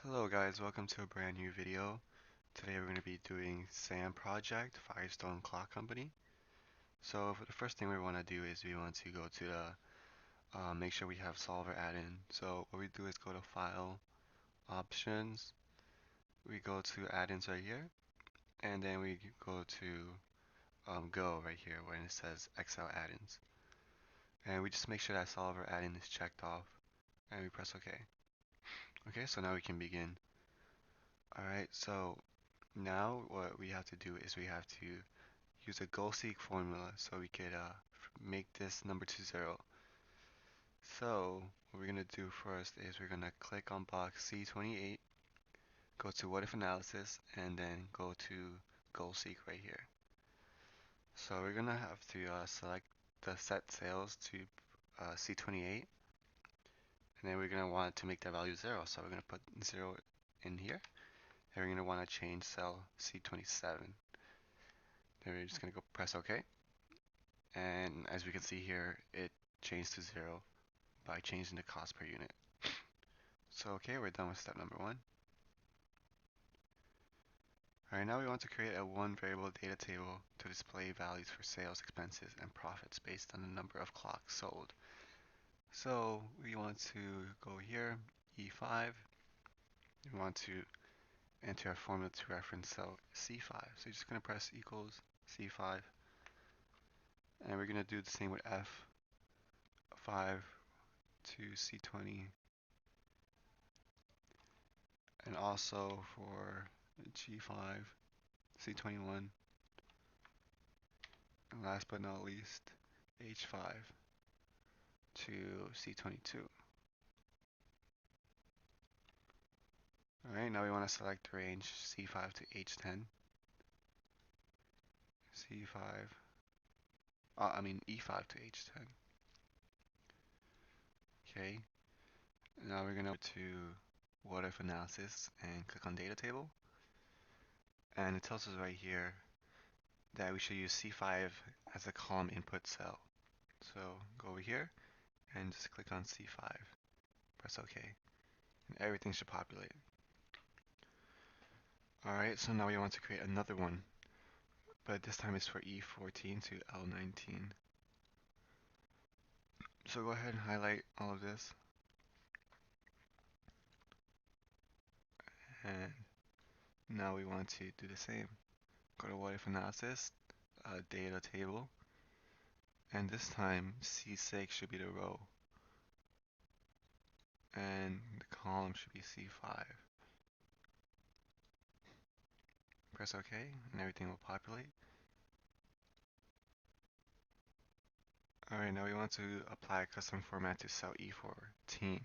Hello guys, welcome to a brand new video. Today we're going to be doing SAM project, Firestone Clock Company. So for the first thing we want to do is we want to go to the, make sure we have solver add-in. So what we do is go to File, Options, we go to add-ins right here, and then we go to Go right here when it says Excel add-ins. And we just make sure that solver add-in is checked off, and we press OK. Okay, so now we can begin. Alright, so now what we have to do is we have to use a goal seek formula so we could make this number to 0. So what we're going to do first is we're going to click on box C28, go to what if analysis, and then go to goal seek right here. So we're going to have to select the set sales to C28, and then we're going to want to make that value 0. So we're going to put 0 in here, and we're going to want to change cell C27. Then we're just going to go press OK. And as we can see here, it changed to 0 by changing the cost per unit. So okay, we're done with step number 1. Alright, now we want to create a one variable data table to display values for sales, expenses, and profits based on the number of clocks sold. So we want to go here, E5, we want to enter a formula to reference cell C5. So you're just going to press equals C5, and we're going to do the same with F5 to C20, and also for G5, C21, and last but not least, H5 to C22. Alright, now we want to select the range C5 to H10, C5, E5 to H10. Okay, now we're going to go to what if analysis and click on data table. And it tells us right here that we should use C5 as a column input cell. So go over here and just click on C5, press OK, and everything should populate. Alright, so now we want to create another one, but this time it's for E14 to L19. So go ahead and highlight all of this, and now we want to do the same. Go to what if analysis, data table, and this time C6 should be the row, and the column should be C5. Press OK, and everything will populate. Alright, now we want to apply a custom format to cell E14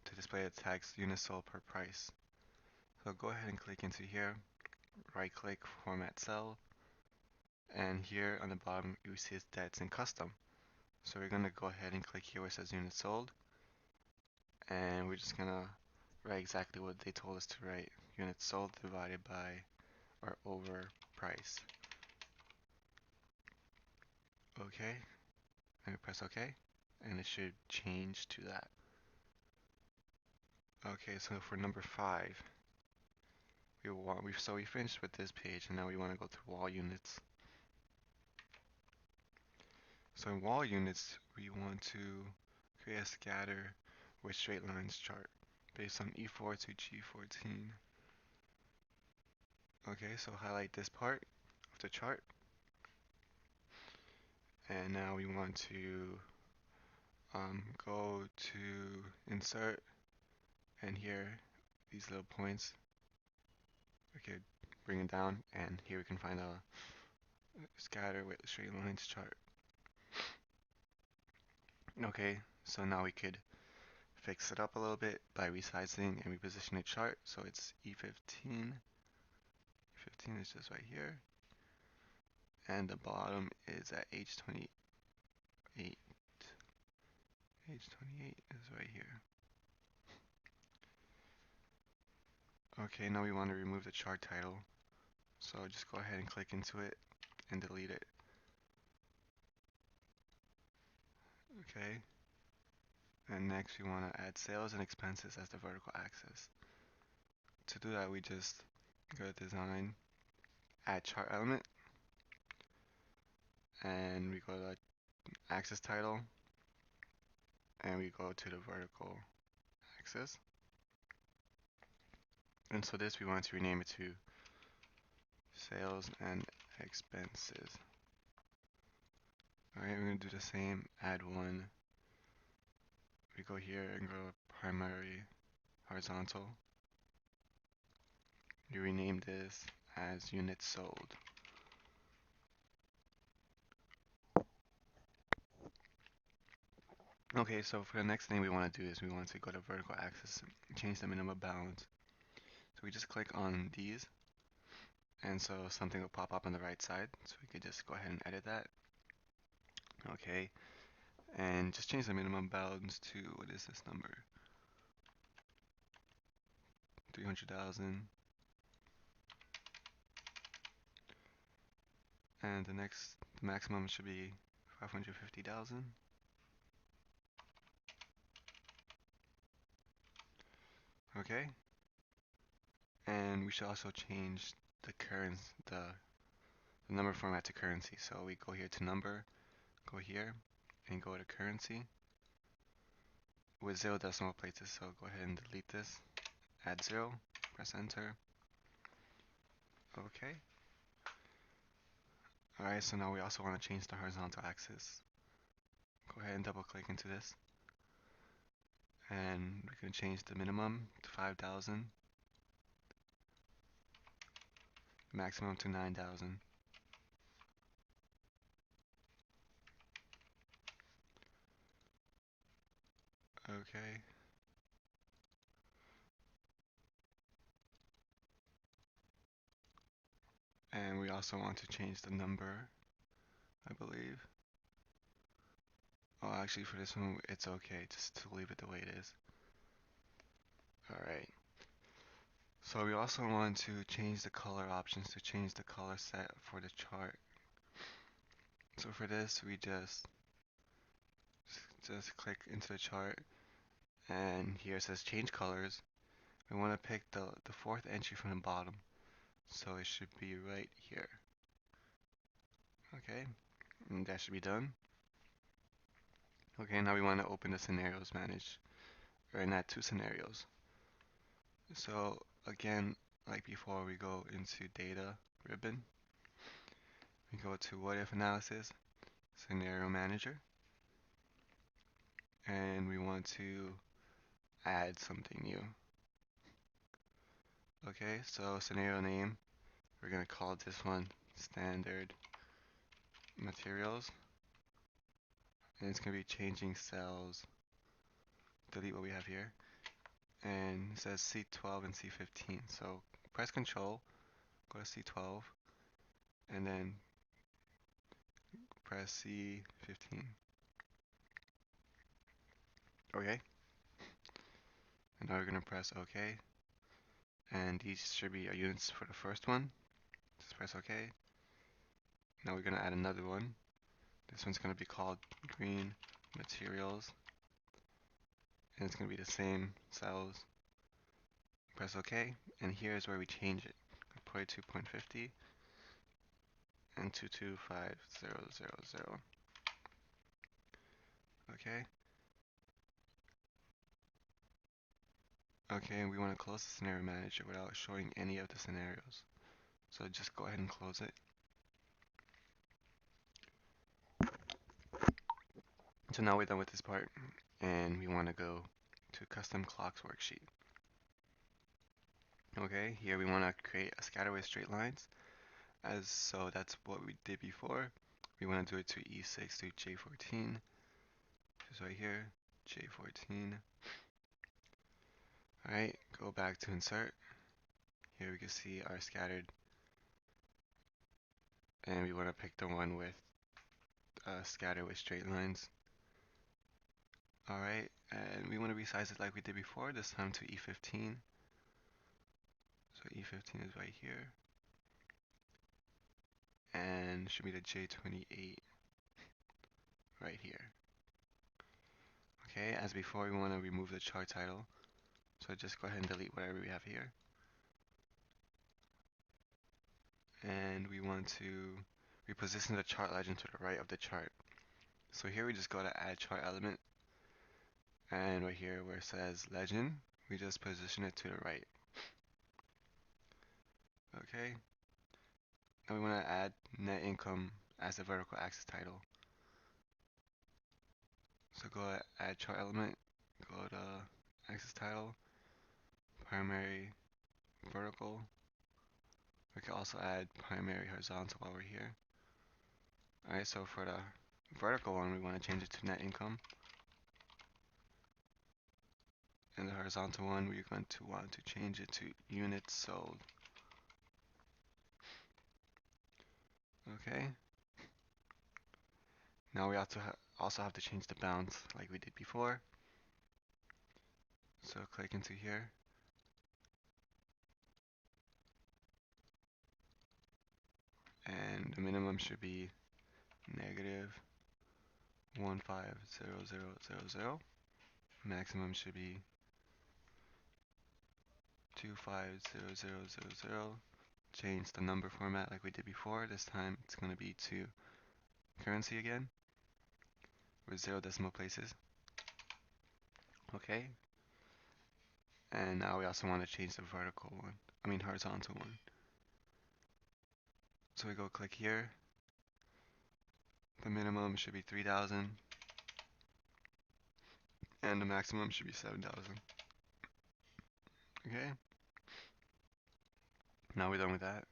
to display the text units sold per price. So go ahead and click into here, right click, format cell, and here on the bottom you see that it's in custom. So we're going to go ahead and click here where it says units sold, and we're just going to write exactly what they told us to write, units sold divided by or over price. Okay, and we press OK, and it should change to that. Okay, so for number 5, we finished with this page, and now we want to go to wall units. So in wall units, we want to create a scatter with straight lines chart based on E4 to G14. Okay, so highlight this part of the chart, and now we want to go to insert, and here these little points, okay, bring it down, and here we can find a scatter with straight lines chart. Okay, so now we could fix it up a little bit by resizing and reposition the chart so it's E15. E15 is just right here, and the bottom is at H28. H28 is right here. Okay, now we want to remove the chart title, so just go ahead and click into it and delete it. Okay, and next we want to add sales and expenses as the vertical axis. to do that, we just go to design, add chart element, and we go to axis title, and we go to the vertical axis. And so this we want to rename it to sales and expenses. Alright, we're going to do the same, add one. We go here and go primary horizontal. You rename this as units sold. Okay, so for the next thing we want to do is we want to go to vertical axis, change the minimum balance. So we just click on these, and so something will pop up on the right side. So we could just go ahead and edit that. Okay, and just change the minimum balance to, what is this number? 300,000. And the maximum should be 550,000. Okay. And we should also change the number format to currency. So we go here to number, go here, and go to currency with 0 decimal places. So go ahead and delete this, add 0, press enter. Okay. Alright, so now we also want to change the horizontal axis. Go ahead and double click into this. And we can change the minimum to 5,000, maximum to 9,000. Okay. And we also want to change the number, I believe. Oh, actually for this one, it's okay just to leave it the way it is. Alright. So we also want to change the color options to change the color set for the chart. So for this, we just click into the chart, and here it says change colors. We want to pick the fourth entry from the bottom. So it should be right here. Okay, and that should be done. Okay, now we want to open the scenarios manage, and add two scenarios. So again, like before, we go into data ribbon. We go to what if analysis, scenario manager, and we want to add something new. Okay, so scenario name, we're going to call this one standard materials, and it's going to be changing cells, delete what we have here, and it says C12 and C15. So press Control, go to C12, and then press C15. Okay, and now we're going to press OK, and these should be our units for the first one. Just press OK. Now we're going to add another one. This one's going to be called green materials, and it's going to be the same cells. Press OK, and here's where we change it. Put it to 2.50 and 225000. Okay. Okay, and we want to close the scenario manager without showing any of the scenarios. So just go ahead and close it. So now we're done with this part, and we want to go to custom clocks worksheet. Okay, here we want to create a scatter with straight lines. So that's what we did before. We want to do it to E6 to J14. Just right here, J14. Alright, go back to insert. Here we can see our scattered, and we want to pick the one with scatter with straight lines. Alright, and we want to resize it like we did before, this time to E15. So E15 is right here. And should be the J28 right here. Okay, as before, we want to remove the chart title. So just go ahead and delete whatever we have here. and we want to reposition the chart legend to the right of the chart. So here we just go to add chart element, and right here where it says legend, we just position it to the right. Okay. Now we want to add net income as a vertical axis title. So go to add chart element, go to axis title, primary vertical. We can also add primary horizontal while we're here. Alright, so for the vertical one, we want to change it to net income. And the horizontal one, we're going to want to change it to units sold. Okay. Now we also have to change the bounds like we did before. So click into here. And the minimum should be -150000. Maximum should be 250000. Change the number format like we did before. This time it's going to be to currency again with 0 decimal places. Okay. And now we also want to change the horizontal one. So we go click here. The minimum should be 3000 and the maximum should be 7000. Okay. Now we're done with that.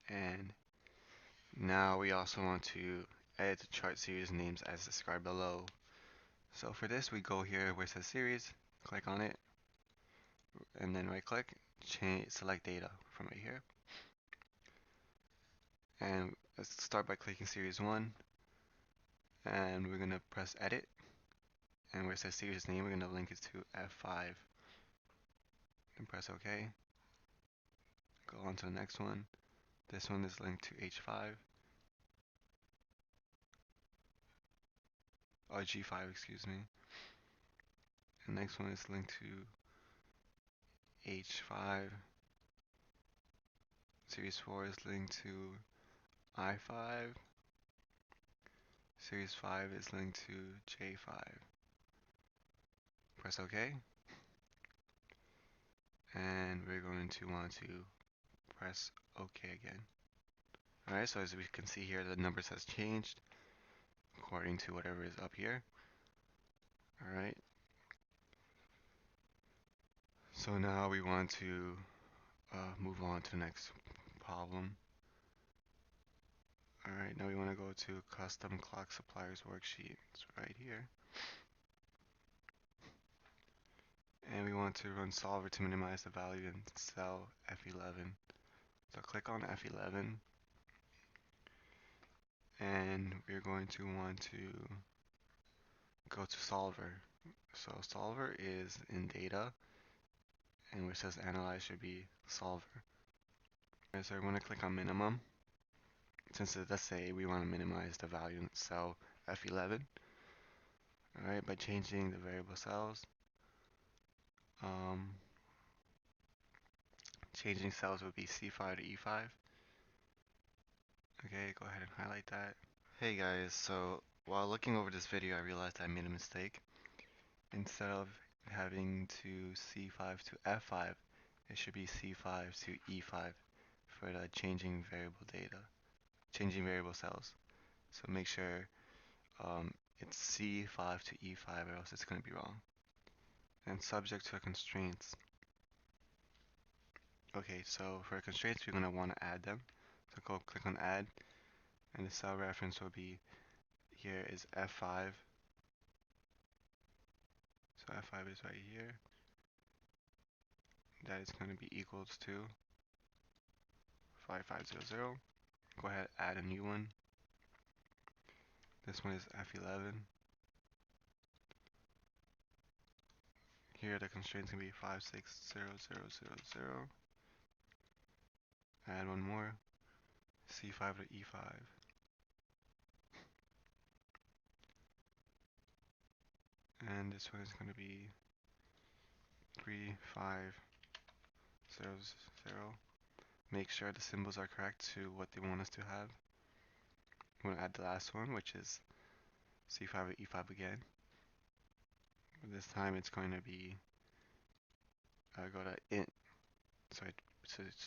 And now we also want to edit the chart series names as described below. So for this, we go here where it says series, click on it, and then right click, select data from right here. And let's start by clicking series 1, and we're going to press edit, and where it says series name, we're going to link it to F5, and press OK. Go on to the next one. This one is linked to H5, or G5, excuse me. The next one is linked to H5. Series 4 is linked to I5. Series 5 is linked to J5. Press OK. And we're going to want to press OK again. Alright, so as we can see here, the numbers has changed according to whatever is up here. Alright. So now we want to move on to the next problem. Alright, now we want to go to custom clock suppliers worksheet. It's right here. And we want to run solver to minimize the value in cell F11. So click on F11, and we're going to want to go to solver. So solver is in data, and where it says analyze should be solver. Okay, so we're going to click on minimum, since it does say we want to minimize the value in cell F11. Alright, by changing the variable cells, changing cells would be C5 to E5. Okay, go ahead and highlight that. Hey guys, so while looking over this video, I realized I made a mistake. Instead of having to C5 to F5, it should be C5 to E5 for the changing variable cells. So make sure it's C5 to E5 or else it's going to be wrong. And subject to constraints. Okay, so for constraints, we're going to want to add them. So go click on add, and the cell reference will be here is F5. So F5 is right here. That is going to be equals to 5500. Go ahead, add a new one. This one is F11. Here the constraints can be 560000. Add one more, C5 to E5. And this one is going to be 3500. make sure the symbols are correct to what they want us to have. We want to add the last one, which is C5 or E5 again. This time it's going to be go to int, so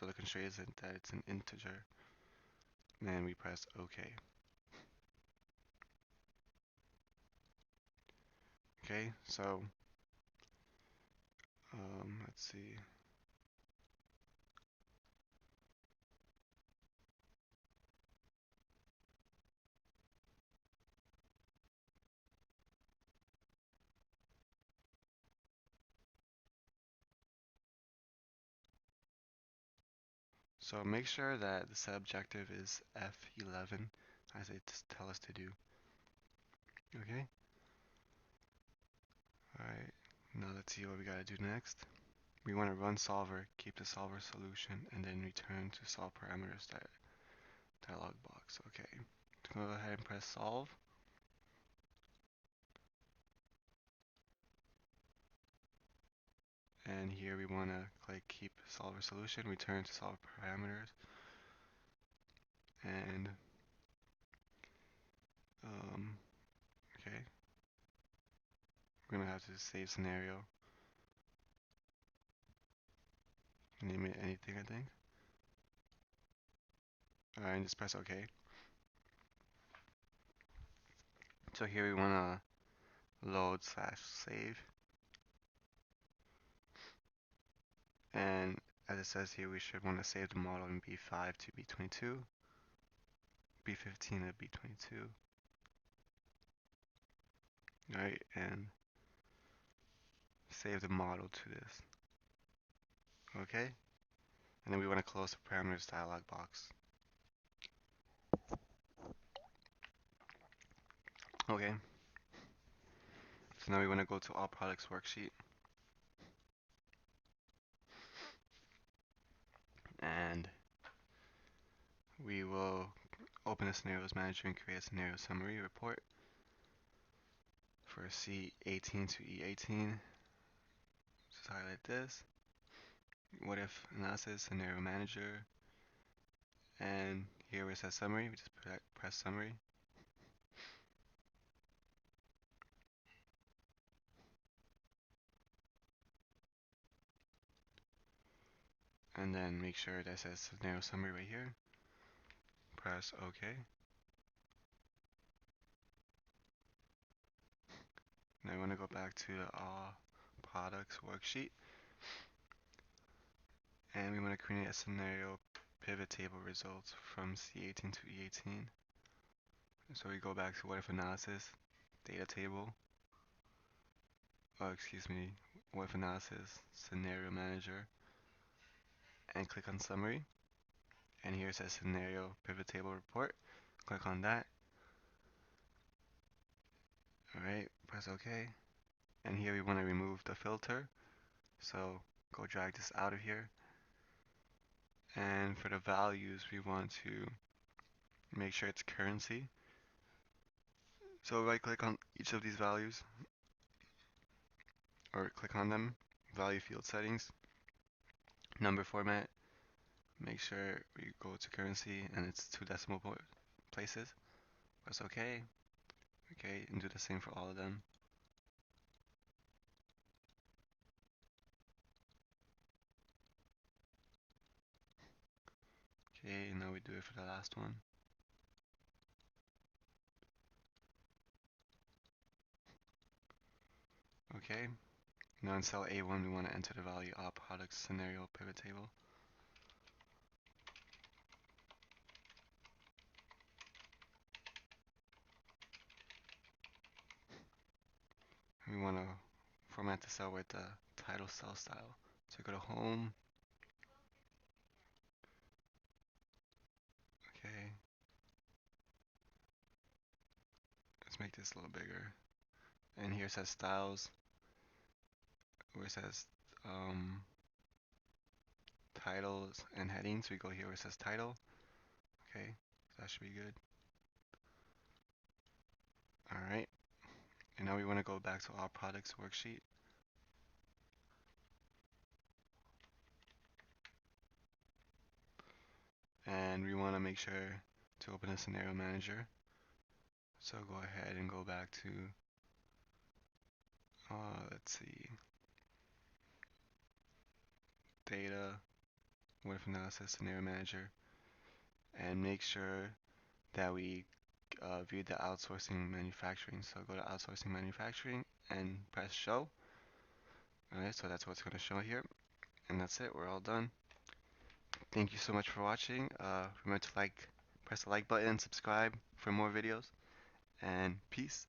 the constraint isn't that it's an integer. And we press OK. Okay, so let's see. So make sure that the set objective is F11 as they tell us to do. Okay? Alright, now let's see what we gotta do next. We want to run solver, keep the solver solution, and then return to solve parameters dialog box. Okay, go ahead and press solve. And here we want to click keep solver solution, return to solve parameters, and okay, we're gonna have to save scenario, name it anything I think. Alright, and just press OK. So here we want to load slash save, and as it says here, we should want to save the model in B5 to B22, B15 to B22. Alright, and save the model to this. Okay, and then we want to close the parameters dialog box. Okay, so now we want to go to all products worksheet, and we will open the scenarios manager and create a scenario summary report for C18 to E18. Just highlight this. What if analysis, scenario manager, and here where it says summary, we just press summary. And then make sure that says scenario summary right here. Press OK. Now I want to go back to the all products worksheet, and we want to create a scenario pivot table results from C18 to E18. So we go back to what if analysis, data table, what if analysis, scenario manager, and click on summary. And here it says scenario pivot table report. Click on that. Alright, press OK. And here we want to remove the filter. So go drag this out of here. And for the values, we want to make sure it's currency. So right click on each of these values, or click on them, value field settings, number format, make sure we go to currency and it's 2 decimal places. Press OK. Okay, and do the same for all of them. Okay, and now we do it for the last one. Okay, now in cell A1 we want to enter the value all products scenario pivot table. We want to format the cell with the title cell style. So go to home. Okay, let's make this a little bigger. And here it says styles, where it says titles and headings. We go here where it says title. Okay, that should be good. Alright, and now we want to go back to our products worksheet. and we want to make sure to open a scenario manager. So go ahead and go back to, let's see, data, what if analysis, scenario manager, and make sure that we view the outsourcing manufacturing. So go to outsourcing manufacturing and press show. Alright, so that's what's going to show here. And that's it, we're all done. Thank you so much for watching. Remember to press the like button and subscribe for more videos. And peace.